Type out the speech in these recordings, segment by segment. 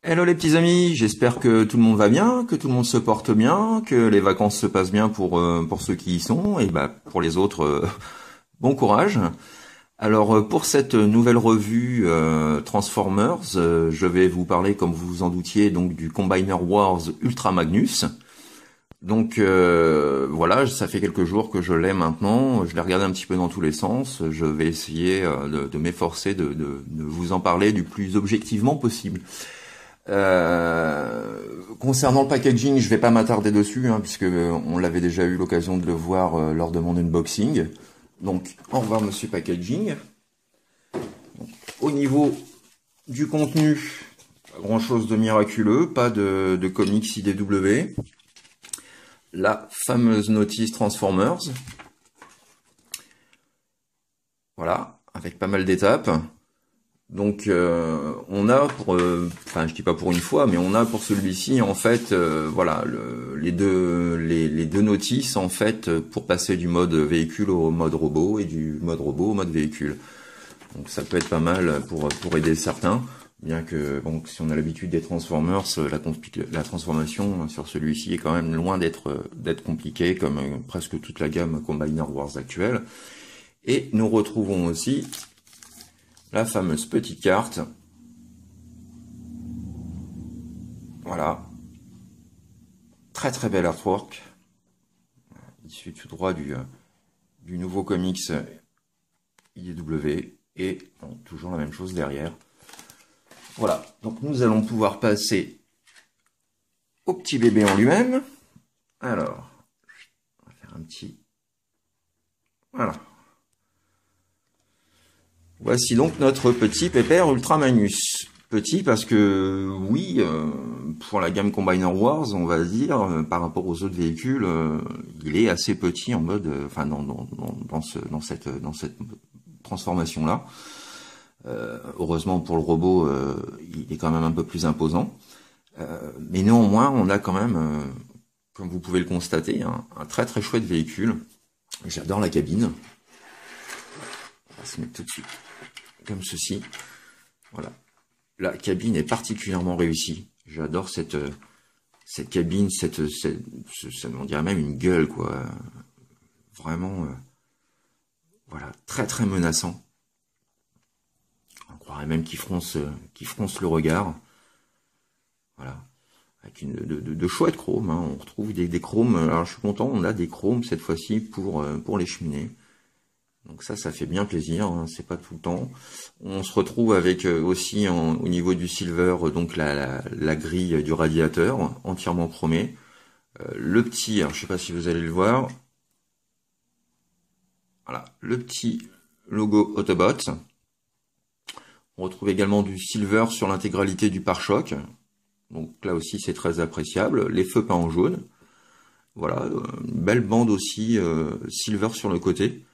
Hello les petits amis, j'espère que tout le monde va bien, que tout le monde se porte bien, que les vacances se passent bien pour ceux qui y sont, et bah pour les autres, bon courage. Alors pour cette nouvelle revue Transformers, je vais vous parler, comme vous vous en doutiez, donc du Combiner Wars Ultra Magnus. Donc voilà, ça fait quelques jours que je l'ai maintenant, je l'ai regardé un petit peu dans tous les sens, je vais essayer de m'efforcer de vous en parler du plus objectivement possible. Concernant le packaging, je vais pas m'attarder dessus, puisque on l'avait déjà eu l'occasion de le voir lors de mon unboxing. Donc, au revoir monsieur packaging. Donc, au niveau du contenu, pas grand chose de miraculeux, pas de comics IDW. La fameuse notice Transformers. Voilà, avec pas mal d'étapes. Donc on a pour, enfin je dis pas pour une fois, mais on a pour celui-ci en fait, voilà, les deux notices en fait pour passer du mode véhicule au mode robot et du mode robot au mode véhicule. Donc ça peut être pas mal pour aider certains, bien que bon, si on a l'habitude des Transformers, la transformation sur celui-ci est quand même loin d'être compliquée comme presque toute la gamme Combiner Wars actuelle. Et nous retrouvons aussi la fameuse petite carte. Voilà. Très très bel artwork. Issu tout droit du nouveau comics IDW. Et bon, toujours la même chose derrière. Voilà. Donc nous allons pouvoir passer au petit bébé en lui-même. Alors, on va faire un petit... Voilà. Voici donc notre petit pépère Ultra Magnus. Petit parce que, oui, pour la gamme Combiner Wars, on va dire, par rapport aux autres véhicules, il est assez petit en mode, enfin dans cette transformation-là. Heureusement pour le robot, il est quand même un peu plus imposant. Mais néanmoins, on a quand même, comme vous pouvez le constater, un très très chouette véhicule. J'adore la cabine. On va se mettre tout de suite comme ceci. Voilà. La cabine est particulièrement réussie. J'adore cette cabine, on dirait même une gueule, quoi. Vraiment, voilà, très très menaçant. On croirait même qu'il fronce le regard. Voilà. Avec de chouettes chromes, on retrouve des chromes. Alors je suis content, on a des chromes cette fois-ci pour les cheminées. Donc ça fait bien plaisir, c'est pas tout le temps. On se retrouve avec aussi au niveau du silver, donc la grille du radiateur entièrement chromée. Le petit, alors je sais pas si vous allez le voir, voilà, le petit logo Autobot. On retrouve également du silver sur l'intégralité du pare-choc. Donc là aussi c'est très appréciable. Les feux peints en jaune. Voilà, une belle bande aussi silver sur le côté.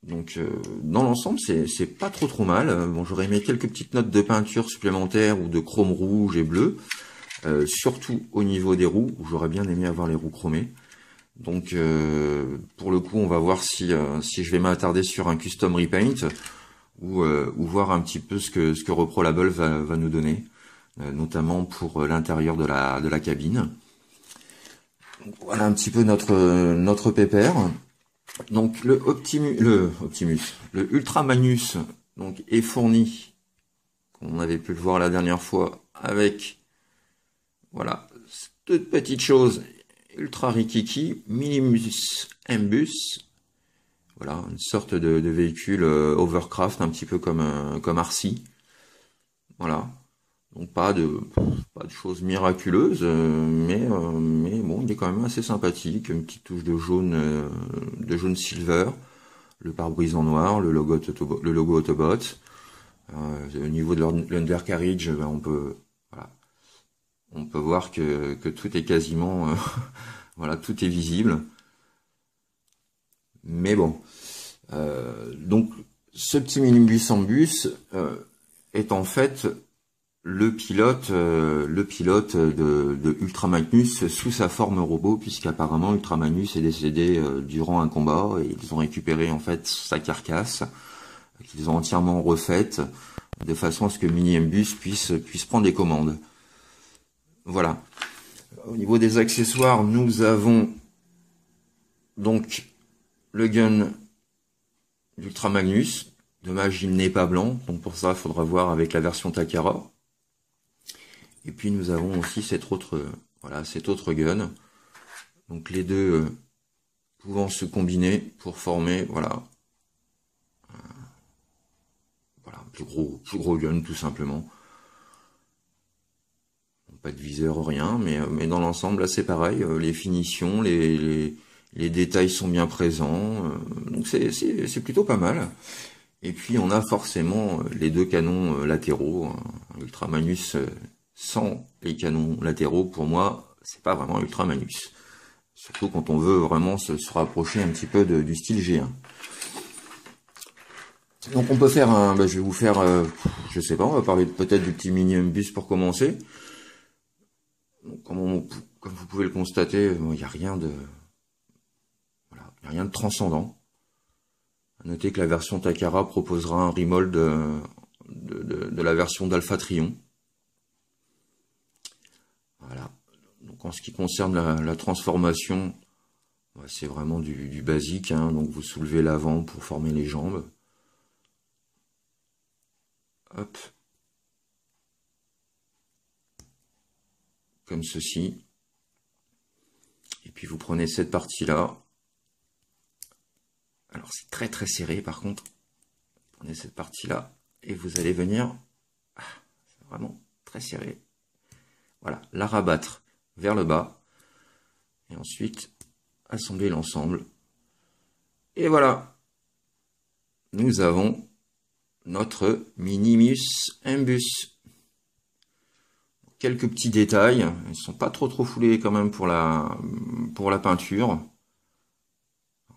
Donc dans l'ensemble c'est pas trop mal. Bon, j'aurais aimé quelques petites notes de peinture supplémentaires ou de chrome rouge et bleu, surtout au niveau des roues où j'aurais bien aimé avoir les roues chromées. Donc pour le coup on va voir si je vais m'attarder sur un custom repaint ou voir un petit peu ce que Reprolable va nous donner, notamment pour l'intérieur de la cabine. Donc, voilà un petit peu notre pépère. Donc le Ultra Magnus donc est fourni, comme on avait pu le voir la dernière fois, avec voilà cette petite chose ultra rikiki, Minimus Mbus. Voilà, une sorte de véhicule overcraft, un petit peu comme RC. Voilà. Donc pas de choses miraculeuses, mais bon, il est quand même assez sympathique. Une petite touche de jaune silver, le pare-brise en noir, le logo Autobot. Au niveau de l'undercarriage, on peut, voilà, on peut voir que tout est quasiment, voilà, tout est visible. Mais bon, donc ce petit minibus en bus est en fait le pilote de Ultra Magnus sous sa forme robot, puisqu'apparemment Ultra Magnus est décédé durant un combat et ils ont récupéré en fait sa carcasse qu'ils ont entièrement refaite de façon à ce que Mini-Mbus puisse prendre des commandes. Voilà. Au niveau des accessoires, nous avons donc le gun d'Ultra Magnus. Dommage, il n'est pas blanc, donc pour ça, il faudra voir avec la version Takara. Et puis nous avons aussi cet autre gun. Donc les deux pouvant se combiner pour former, voilà, un plus gros gun tout simplement. Pas de viseur, rien, mais dans l'ensemble, là c'est pareil, les finitions, les détails sont bien présents, donc c'est plutôt pas mal. Et puis on a forcément les deux canons latéraux, Ultra Magnus sans les canons latéraux, pour moi, c'est pas vraiment Ultra Magnus. Surtout quand on veut vraiment se rapprocher un petit peu du style G1. Donc on peut faire je vais vous faire, je sais pas, on va parler peut-être du petit mini-bus pour commencer. Donc, comme vous pouvez le constater, il n'y a rien de, voilà, il n'y a rien de transcendant. À noter que la version Takara proposera un remold de la version d'Alpha Trion. Voilà. Donc en ce qui concerne la transformation, c'est vraiment du basique, hein. Donc vous soulevez l'avant pour former les jambes. Hop. Comme ceci. Et puis vous prenez cette partie-là. Alors c'est très très serré par contre. Vous prenez cette partie-là et vous allez venir, c'est vraiment très serré. Voilà, la rabattre vers le bas. Et ensuite, assembler l'ensemble. Et voilà. Nous avons notre Minimus Mbus. Quelques petits détails, ils sont pas trop foulés quand même pour la peinture.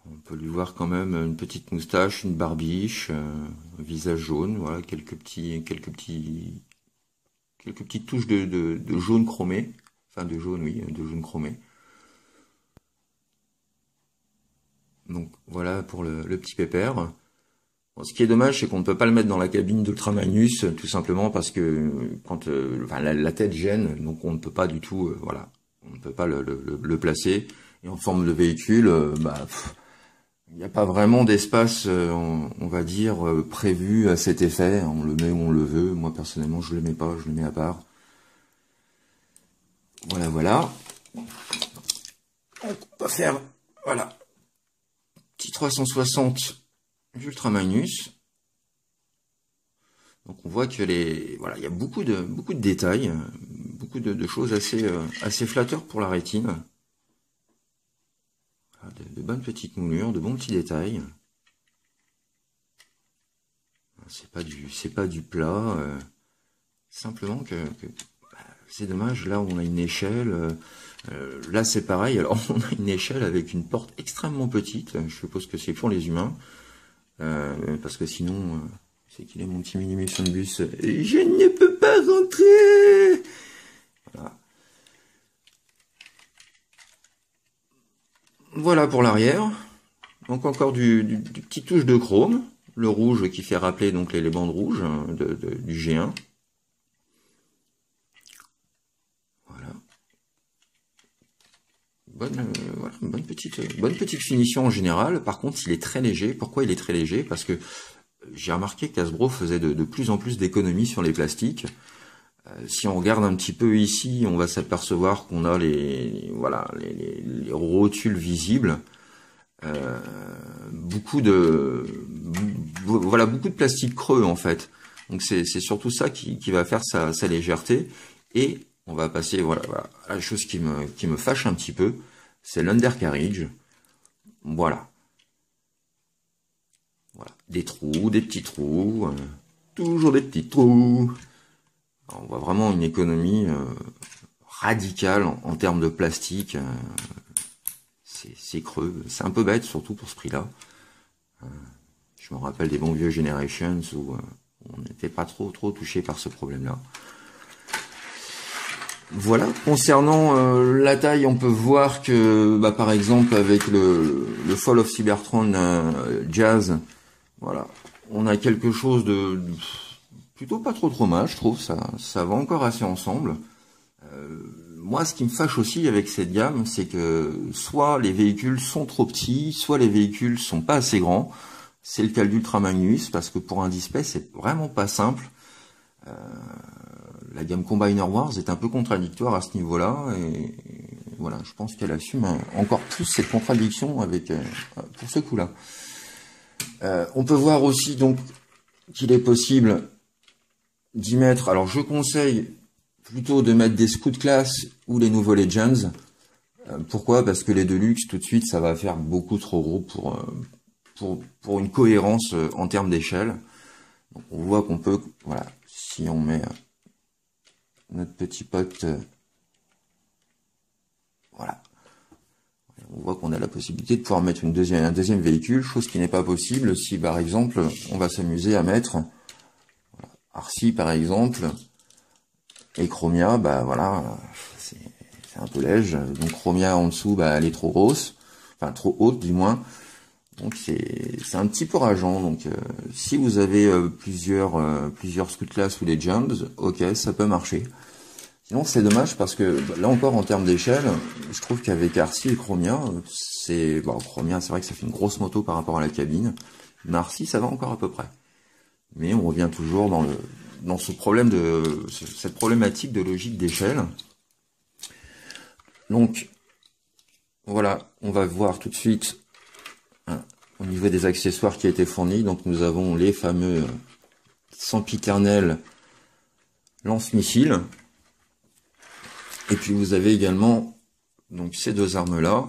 On peut lui voir quand même une petite moustache, une barbiche, un visage jaune, voilà, quelques petites touches de jaune chromé, enfin de jaune, oui, de jaune chromé. Donc voilà pour le petit pépère. Bon, ce qui est dommage, c'est qu'on ne peut pas le mettre dans la cabine d'Ultra Magnus, tout simplement parce que quand la tête gêne, donc on ne peut pas du tout, voilà, on ne peut pas le placer. Et en forme de véhicule, il n'y a pas vraiment d'espace, on va dire, prévu à cet effet. On le met où on le veut. Moi personnellement, je le mets pas, je le mets à part. Voilà, voilà. Donc, on va faire, voilà, petit 360. Ultra Magnus. Donc on voit que voilà, il y a beaucoup de détails, beaucoup de choses assez flatteurs pour la rétine. Voilà, de bonnes petites moulures, de bons petits détails. C'est pas du plat. Simplement que c'est dommage. Là on a une échelle. Là c'est pareil. Alors on a une échelle avec une porte extrêmement petite. Je suppose que c'est pour les humains. Parce que sinon, c'est qu'il est mon petit Minimus Mbus, et je ne peux pas rentrer. Voilà. Voilà pour l'arrière. Donc encore du petit touche de chrome, le rouge qui fait rappeler donc les bandes rouges du G1. Voilà. Bonne petite finition en général. Par contre, il est très léger. Pourquoi il est très léger? Parce que j'ai remarqué qu'Hasbro faisait de plus en plus d'économies sur les plastiques. Si on regarde un petit peu ici, on va s'apercevoir qu'on a les rotules visibles. Beaucoup de plastique creux en fait. Donc c'est surtout ça qui va faire sa légèreté. Et on va passer voilà, à la chose qui me fâche un petit peu, c'est l'undercarriage. Voilà. Voilà. Des trous, des petits trous, toujours des petits trous. Alors, on voit vraiment une économie radical en termes de plastique. C'est creux, c'est un peu bête, surtout pour ce prix-là. Je me rappelle des bons vieux Generations où on n'était pas trop touché par ce problème-là. Voilà, concernant la taille, on peut voir que, bah, par exemple, avec le Fall of Cybertron Jazz, voilà, on a quelque chose de plutôt pas trop mal, je trouve, ça va encore assez ensemble. Moi, ce qui me fâche aussi avec cette gamme, c'est que soit les véhicules sont trop petits, soit les véhicules sont pas assez grands. C'est le cas de l'Ultra Magnus, parce que pour un display, c'est vraiment pas simple. La gamme Combiner Wars est un peu contradictoire à ce niveau-là, et voilà, je pense qu'elle assume encore plus cette contradiction avec pour ce coup-là. On peut voir aussi donc qu'il est possible d'y mettre. Alors, je conseille plutôt de mettre des Scout Class ou les nouveaux Legends. Pourquoi? Parce que les Deluxe, tout de suite, ça va faire beaucoup trop gros pour une cohérence en termes d'échelle. Donc, on voit qu'on peut, voilà, si on met notre petit pote, voilà, on voit qu'on a la possibilité de pouvoir mettre un deuxième véhicule, chose qui n'est pas possible si, par exemple, on va s'amuser à mettre voilà, Arcee, par exemple, et Chromia, bah voilà, c'est un peu léger. Donc Chromia en dessous, bah elle est trop grosse, enfin trop haute du moins. Donc c'est un petit peu rageant. Donc si vous avez plusieurs Scout Class ou Legends, ok, ça peut marcher. Sinon c'est dommage parce que là encore en termes d'échelle, je trouve qu'avec Arcee et Chromia, c'est bon, Chromia c'est vrai que ça fait une grosse moto par rapport à la cabine, mais Arcee ça va encore à peu près. Mais on revient toujours dans ce problème cette problématique de logique d'échelle. Donc voilà, on va voir tout de suite au niveau des accessoires qui a été fourni. Donc nous avons les fameux sempiternels lance-missiles. Et puis vous avez également donc ces deux armes là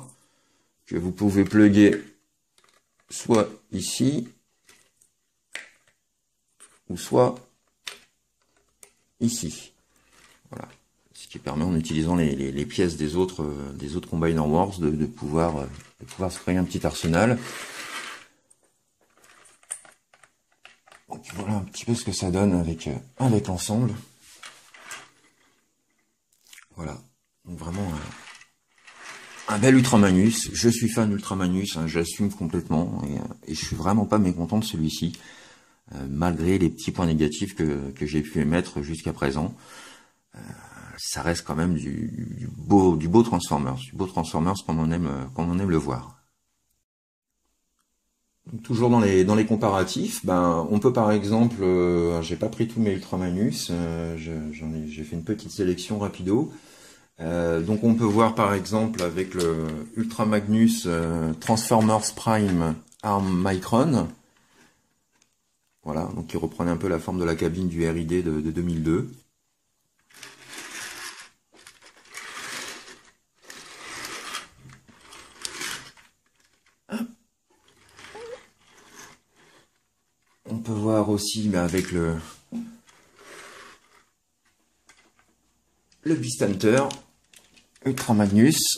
que vous pouvez plugger soit ici ou soit ici. Voilà. Ce qui permet en utilisant les pièces des autres Combiner Wars de pouvoir se créer un petit arsenal. Donc voilà un petit peu ce que ça donne avec l'ensemble. Voilà. Donc vraiment un bel Ultra Magnus. Je suis fan d'Ultra Magnus, hein, j'assume complètement et je suis vraiment pas mécontent de celui-ci. Malgré les petits points négatifs que j'ai pu émettre jusqu'à présent, ça reste quand même du beau Transformers, comme on aime le voir. Donc, toujours dans les comparatifs, ben on peut par exemple, j'ai pas pris tous mes Ultra Magnus, j'ai fait une petite sélection rapido. Donc on peut voir par exemple avec le Ultra Magnus Transformers Prime Arm Micron. Voilà, donc il reprenait un peu la forme de la cabine du RID de 2002. On peut voir aussi mais avec le Beast Hunter Ultra Magnus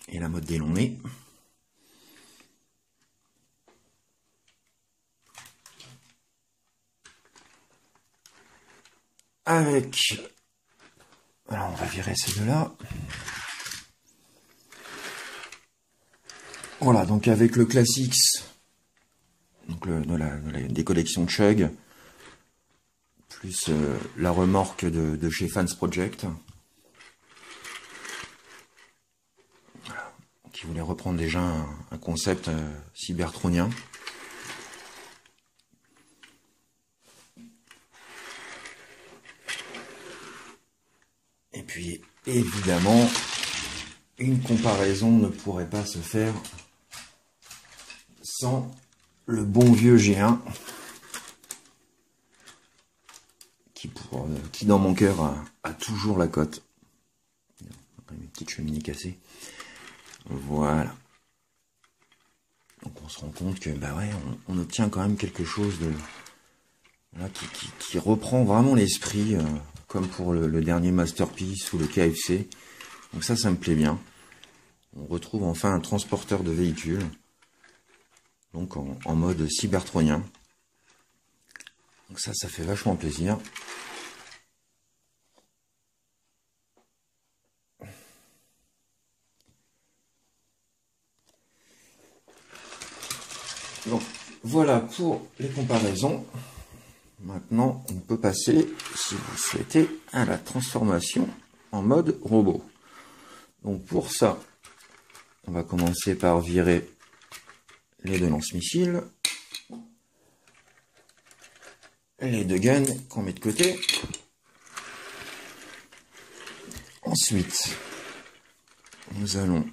et la mode des longs nez. Avec, alors on va virer ces deux-là. Voilà, donc avec le Classics, donc des collections Chug, plus la remorque de chez Fans Project. Voilà, qui voulait reprendre déjà un concept cybertronien. Et puis, évidemment, une comparaison ne pourrait pas se faire sans le bon vieux G1, qui dans mon cœur a toujours la cote. Une petite cheminée cassée. Voilà. Donc on se rend compte que bah ouais, on obtient quand même quelque chose de voilà, qui reprend vraiment l'esprit comme pour le dernier Masterpiece ou le KFC. Donc ça me plaît bien. On retrouve enfin un transporteur de véhicules, donc en mode cybertronien. Donc ça fait vachement plaisir. Donc voilà pour les comparaisons. Maintenant, on peut passer, si vous souhaitez, à la transformation en mode robot. Donc pour ça, on va commencer par virer les 2 lance-missiles, les 2 guns qu'on met de côté. Ensuite, nous allons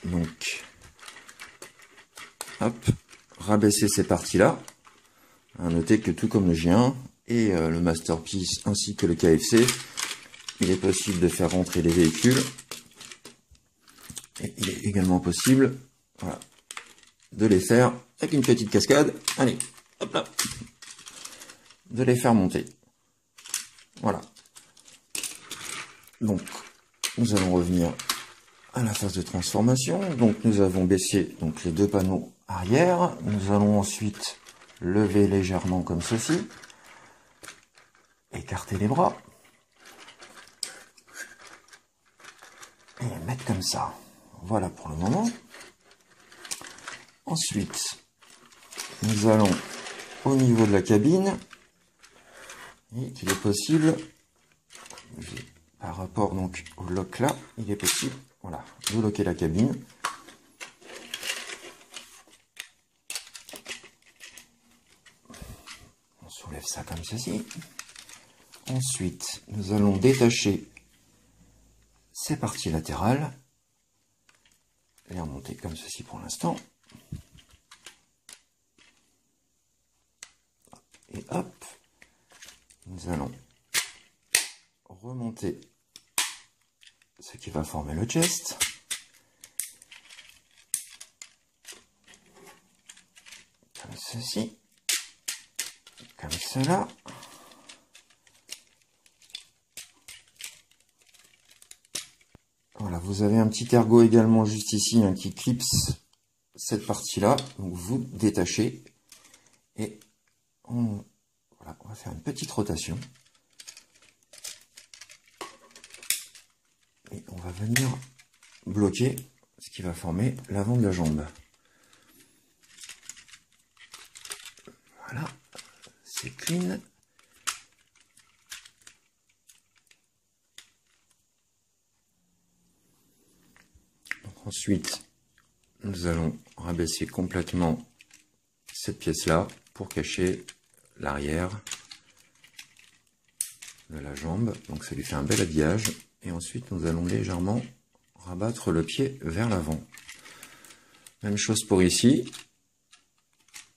donc rabaisser ces parties-là. À noter que tout comme le G1 et le Masterpiece ainsi que le KFC, il est possible de faire rentrer les véhicules. Et il est également possible, voilà, de les faire avec une petite cascade. Allez, hop là, de les faire monter. Voilà. Donc, nous allons revenir à la phase de transformation. Donc, nous avons baissé donc les 2 panneaux arrière. Nous allons ensuite lever légèrement comme ceci. Écarter les bras. Et les mettre comme ça. Voilà pour le moment. Ensuite, nous allons au niveau de la cabine. Et il est possible, par rapport donc au lock là, il est possible, voilà, de locker la cabine. On soulève ça comme ceci. Ensuite, nous allons détacher ces parties latérales. Les remonter comme ceci pour l'instant. Et hop, nous allons remonter ce qui va former le chest. Comme ceci. Comme cela. Voilà, vous avez un petit ergot également juste ici hein, qui clipse cette partie-là. Donc vous détachez et voilà, on va faire une petite rotation. Et on va venir bloquer ce qui va former l'avant de la jambe. Voilà, c'est clean. Donc ensuite, nous allons rabaisser complètement cette pièce-là pour cacher l'arrière de la jambe. Donc ça lui fait un bel habillage. Et ensuite, nous allons légèrement rabattre le pied vers l'avant. Même chose pour ici.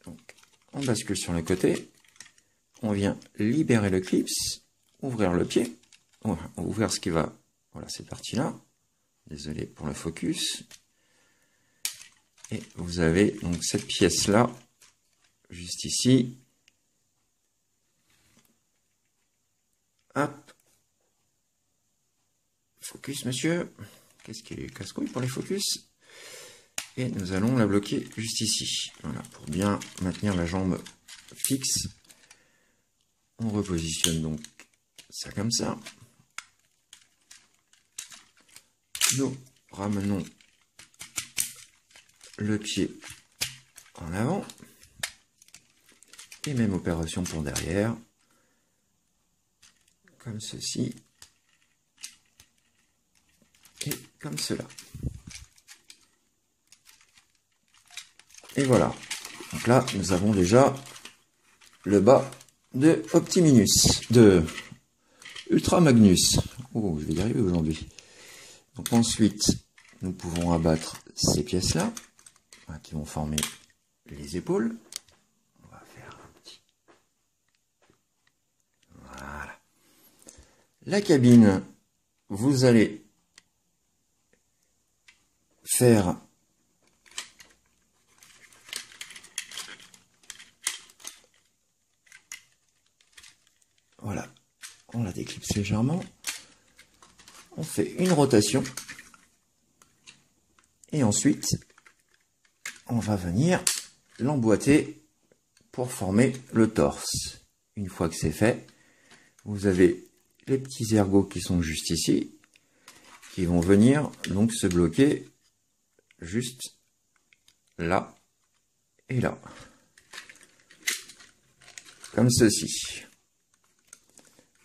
Donc, on bascule sur le côté. On vient libérer le clips, ouvrir le pied, ouvrir ce qui va... Voilà, cette partie-là. Désolé pour le focus. Et vous avez donc cette pièce-là, juste ici. Hop. Focus, monsieur. Qu'est-ce qu'il est casse-couille pour les focus? Et nous allons la bloquer juste ici. Voilà, pour bien maintenir la jambe fixe. On repositionne donc ça comme ça. Nous ramenons le pied en avant. Et même opération pour derrière. Comme ceci. Et comme cela. Et voilà. Donc là, nous avons déjà le bas de Optiminus, de Ultra Magnus. Oh, je vais y arriver aujourd'hui. Donc ensuite, nous pouvons abattre ces pièces-là, qui vont former les épaules. On va faire un petit... Voilà. La cabine, vous allez faire voilà, on la déclipse légèrement, on fait une rotation, et ensuite, on va venir l'emboîter pour former le torse. Une fois que c'est fait, vous avez les petits ergots qui sont juste ici, qui vont venir donc se bloquer juste là et là. Comme ceci.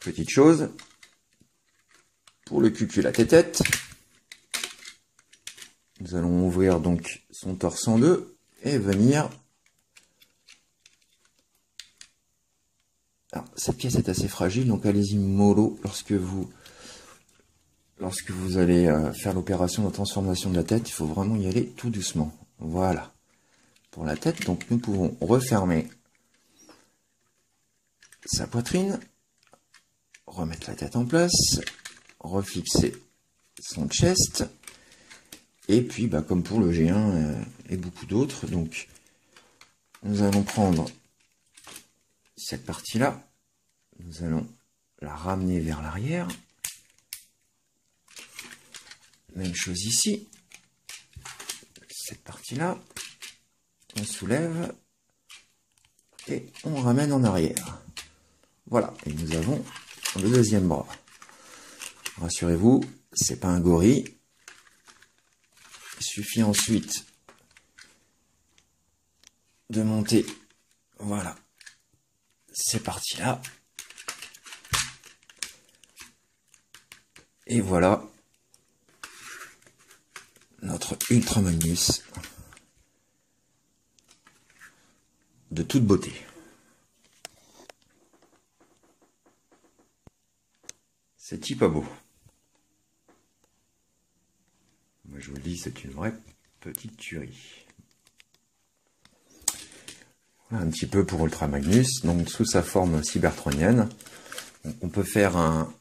Petite chose, pour le cuculat-tête, nous allons ouvrir donc son torse en deux et venir... Alors, cette pièce est assez fragile, donc allez-y mollo lorsque vous allez faire l'opération de transformation de la tête. Il faut vraiment y aller tout doucement. Voilà. Pour la tête, donc nous pouvons refermer sa poitrine, remettre la tête en place, refixer son chest, et puis bah, comme pour le G1 et beaucoup d'autres, donc nous allons prendre cette partie-là, nous allons la ramener vers l'arrière, même chose ici, cette partie-là, on soulève et on ramène en arrière. Voilà, et nous avons le deuxième bras. Rassurez-vous, c'est pas un gorille. Il suffit ensuite de monter, voilà, ces parties-là. Et voilà notre Ultra Magnus de toute beauté. C'est-il pas beau? Moi je vous le dis, c'est une vraie petite tuerie. Voilà un petit peu pour Ultra Magnus, donc sous sa forme cybertronienne. On peut faire un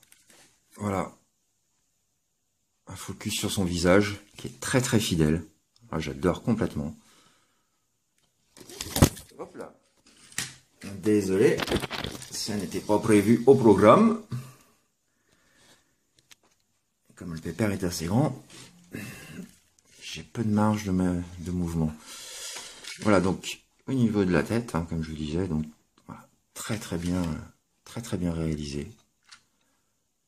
focus sur son visage qui est très très fidèle. Ah, j'adore complètement. Hop là. Désolé, ça n'était pas prévu au programme. Comme le pépère est assez grand, j'ai peu de marge de mouvement. Voilà, donc au niveau de la tête, hein, comme je vous disais, donc voilà, très très bien réalisé.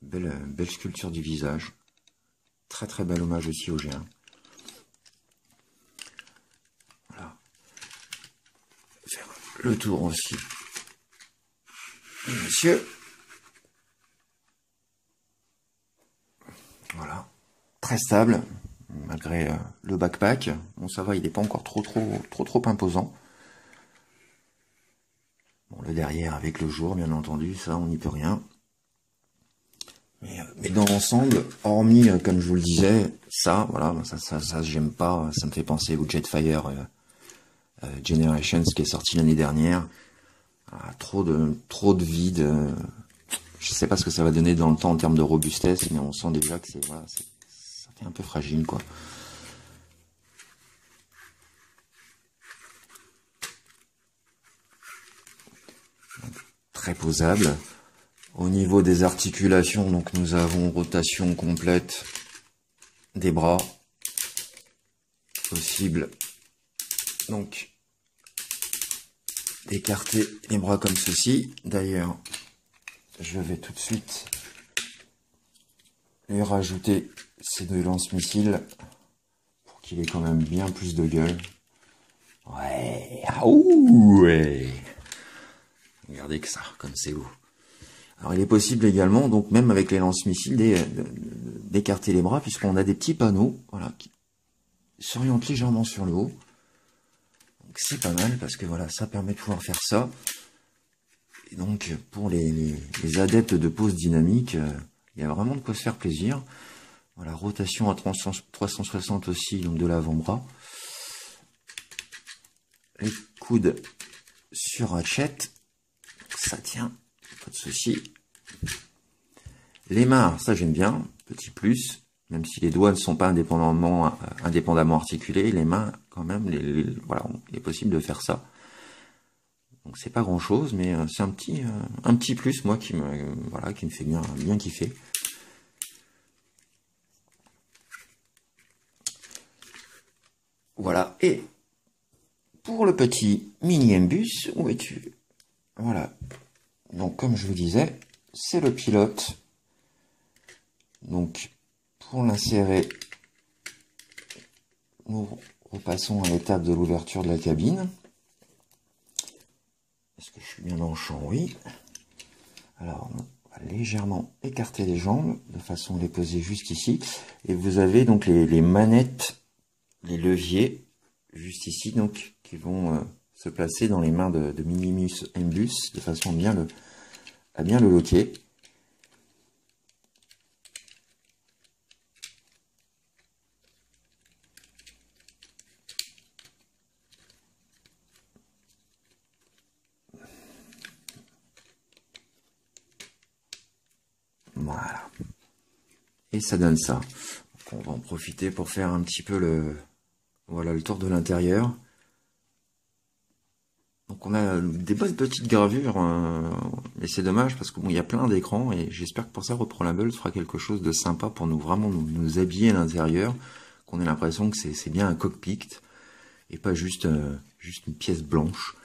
Belle sculpture du visage. Très très bel hommage aussi au G1. Voilà. Faire le tour aussi. Monsieur. Voilà. Très stable, malgré le backpack. Bon, ça va, il n'est pas encore trop imposant. Bon, le derrière avec le jour, bien entendu, ça, on n'y peut rien. Mais dans l'ensemble, hormis, comme je vous le disais, ça, voilà, ça j'aime pas, ça me fait penser au Jetfire Generations qui est sorti l'année dernière. Trop de vide. Je sais pas ce que ça va donner dans le temps en termes de robustesse, mais on sent déjà que c'est, voilà, ça fait un peu fragile, quoi. Très posable. Au niveau des articulations, donc nous avons rotation complète des bras, possible donc d'écarter les bras comme ceci. D'ailleurs, je vais tout de suite lui rajouter ces deux lance-missiles pour qu'il ait quand même bien plus de gueule. Ouais, ouais. Regardez que ça, comme c'est beau. Alors il est possible également, donc même avec les lance-missiles, d'écarter les bras, puisqu'on a des petits panneaux, voilà, qui s'orientent légèrement sur le haut. Donc c'est pas mal, parce que voilà, ça permet de pouvoir faire ça. Et donc pour les adeptes de pose dynamique, il y a vraiment de quoi se faire plaisir. Voilà, rotation à 360 aussi, donc de l'avant-bras. Les coudes sur ratchet, ça tient. Pas de souci. Les mains, ça j'aime bien, petit plus, même si les doigts ne sont pas indépendamment articulés, les mains quand même, voilà, il est possible de faire ça. Donc c'est pas grand chose, mais c'est un petit plus, moi, voilà, qui me fait bien kiffer. Voilà, et pour le petit mini M-Bus, où es-tu? Voilà, donc comme je vous disais, c'est le pilote. Donc pour l'insérer, nous repassons à l'étape de l'ouverture de la cabine. Est-ce que je suis bien dans le champ? Oui. Alors, on va légèrement écarter les jambes, de façon à les poser juste ici. Et vous avez donc les manettes, les leviers, juste ici, donc, qui vont se placer dans les mains de Minimus M-Bus, de façon à bien le loquer. Voilà. Et ça donne ça. Donc on va en profiter pour faire un petit peu le tour de l'intérieur. Donc on a des bonnes petites gravures, mais c'est dommage parce que bon, il y a plein d'écrans et j'espère que pour ça Reprolable fera quelque chose de sympa pour nous habiller à l'intérieur, qu'on ait l'impression que c'est bien un cockpit et pas juste une pièce blanche,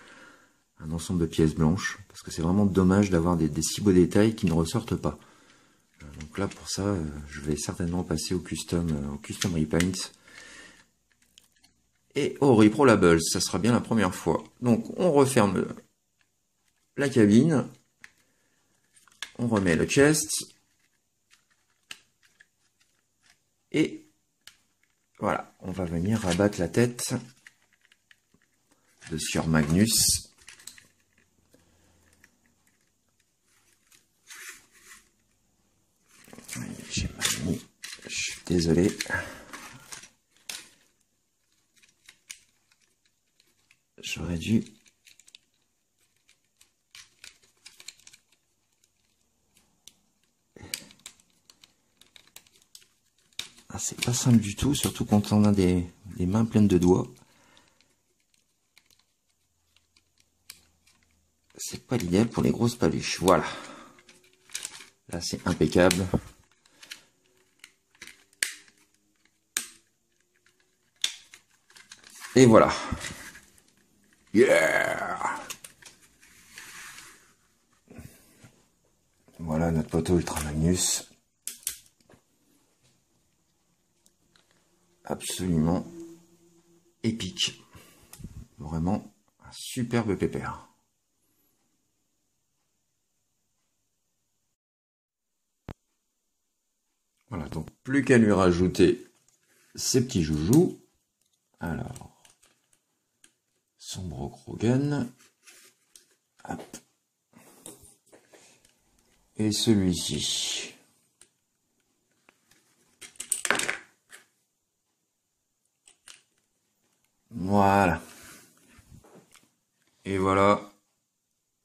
un ensemble de pièces blanches, parce que c'est vraiment dommage d'avoir des si beaux détails qui ne ressortent pas. Donc là pour ça, je vais certainement passer au custom repaint. Et au Reprolable, ça sera bien la première fois. Donc on referme la cabine, on remet le chest, et voilà, on va venir rabattre la tête de Sieur Magnus. J'ai mal mis, je suis désolé. J'aurais dû... Ah, c'est pas simple du tout, surtout quand on a des mains pleines de doigts. C'est pas l'idéal pour les grosses paluches. Voilà. Là, c'est impeccable. Et voilà. Yeah! Voilà notre poteau Ultra Magnus. Absolument épique. Vraiment un superbe pépère. Voilà, donc plus qu'à lui rajouter ses petits joujoux. Alors, son Brockrogen. Hop. Et celui-ci. Voilà. Et voilà,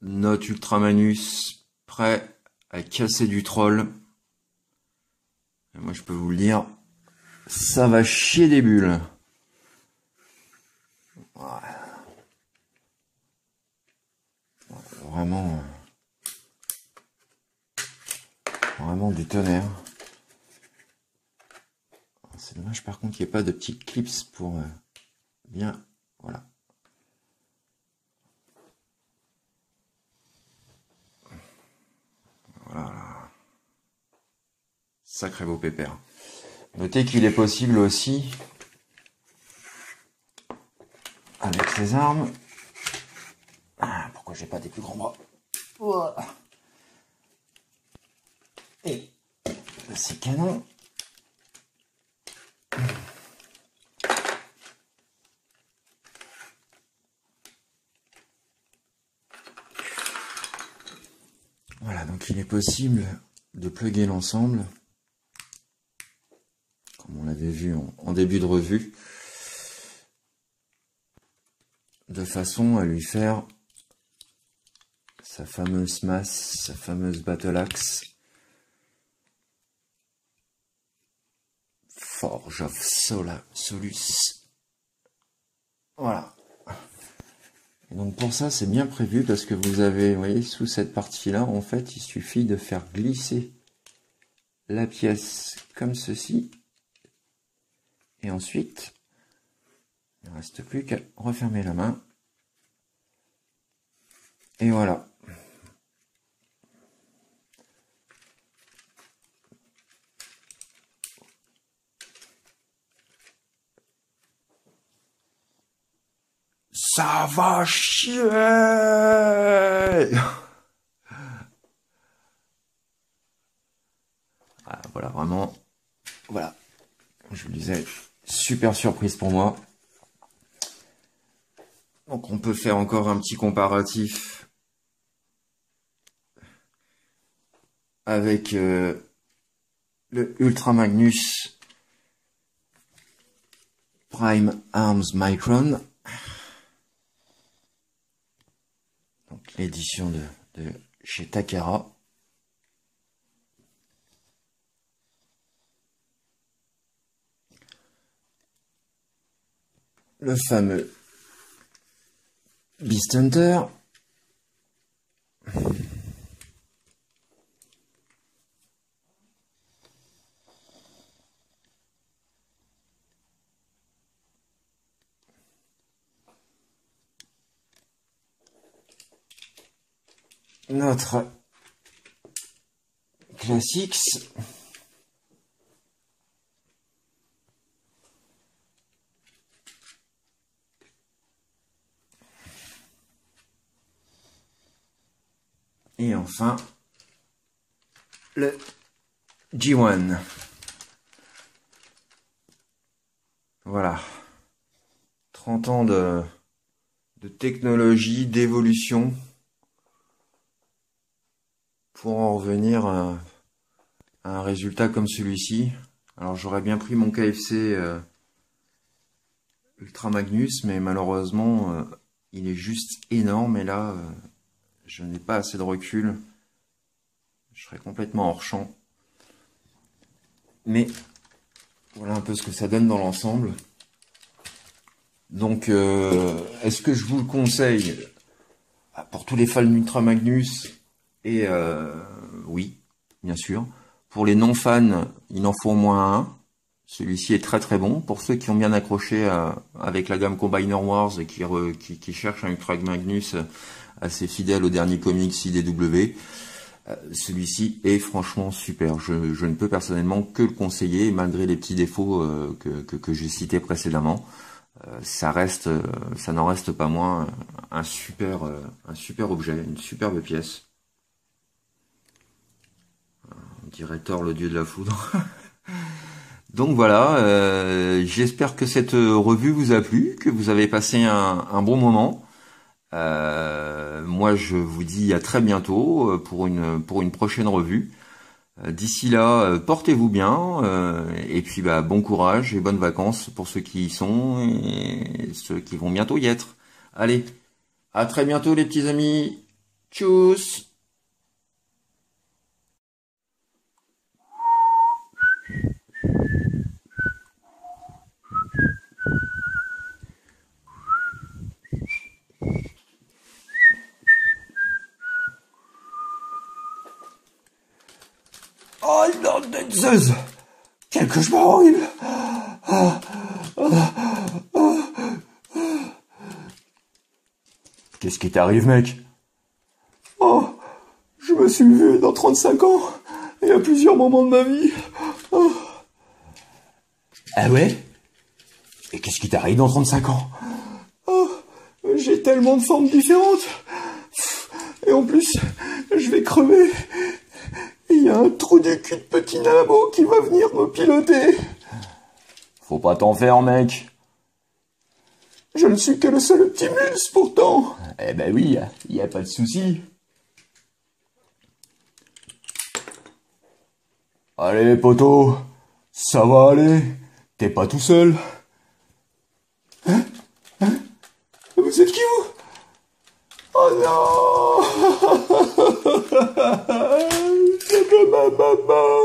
notre Ultramanus prêt à casser du troll. Et moi je peux vous le dire, ça va chier des bulles. Voilà. Vraiment du tonnerre. C'est dommage par contre qu'il n'y ait pas de petits clips pour bien, voilà. Voilà. Sacré beau pépère. Notez qu'il est possible aussi, avec ces armes, pourquoi j'ai pas des plus grands bras, et ces canons, voilà, donc il est possible de plugger l'ensemble, comme on l'avait vu en début de revue, de façon à lui faire sa fameuse masse, sa fameuse battle axe, Forge of Solus. Voilà. Et donc pour ça, c'est bien prévu parce que vous avez, vous voyez, sous cette partie-là, en fait, il suffit de faire glisser la pièce comme ceci. Et ensuite, il ne reste plus qu'à refermer la main. Et voilà. Ça va chier! Ah, voilà, vraiment, voilà, je vous disais, super surprise pour moi. Donc on peut faire encore un petit comparatif avec le Ultra Magnus Prime Arms Micron. Donc l'édition de chez Takara. Le fameux Beast Hunter. Notre Classics. Et enfin, le G1. Voilà. 30 ans de technologie, d'évolution, pour en revenir à un résultat comme celui-ci. Alors j'aurais bien pris mon KFC Ultra Magnus, mais malheureusement, il est juste énorme, et là, je n'ai pas assez de recul. Je serais complètement hors champ. Mais voilà un peu ce que ça donne dans l'ensemble. Donc, est-ce que je vous le conseille pour tous les fans d'Ultra Magnus? Et oui, bien sûr. Pour les non-fans, il en faut au moins un. Celui-ci est très très bon. Pour ceux qui ont bien accroché avec la gamme Combiner Wars et qui cherchent un Ultra Magnus assez fidèle au dernier comics IDW, celui-ci est franchement super. Je ne peux personnellement que le conseiller, malgré les petits défauts que j'ai cités précédemment. Ça n'en reste pas moins un super objet, une superbe pièce. On dirait Thor, le dieu de la foudre. Donc voilà, j'espère que cette revue vous a plu, que vous avez passé un bon moment. Moi, je vous dis à très bientôt pour une prochaine revue. D'ici là, portez-vous bien, et puis bon courage et bonnes vacances pour ceux qui y sont et ceux qui vont bientôt y être. Allez, à très bientôt les petits amis. Tchuss! Oh non, Zeus! Quel cauchemar horrible! Qu'est-ce qui t'arrive, mec? Oh, je me suis vu dans 35 ans, et à plusieurs moments de ma vie. Oh. Ah ouais? Et qu'est-ce qui t'arrive dans 35 ans? Oh, j'ai tellement de formes différentes. Et en plus, je vais crever. Il y a un trou du cul de petit Nabo qui va venir me piloter. Faut pas t'en faire, mec. Je ne suis que le seul Optimus, pourtant. Eh ben oui, y a pas de souci. Allez, poteau, ça va aller. T'es pas tout seul. Hein? Vous êtes qui, vous? Oh non! C'est de ma maman!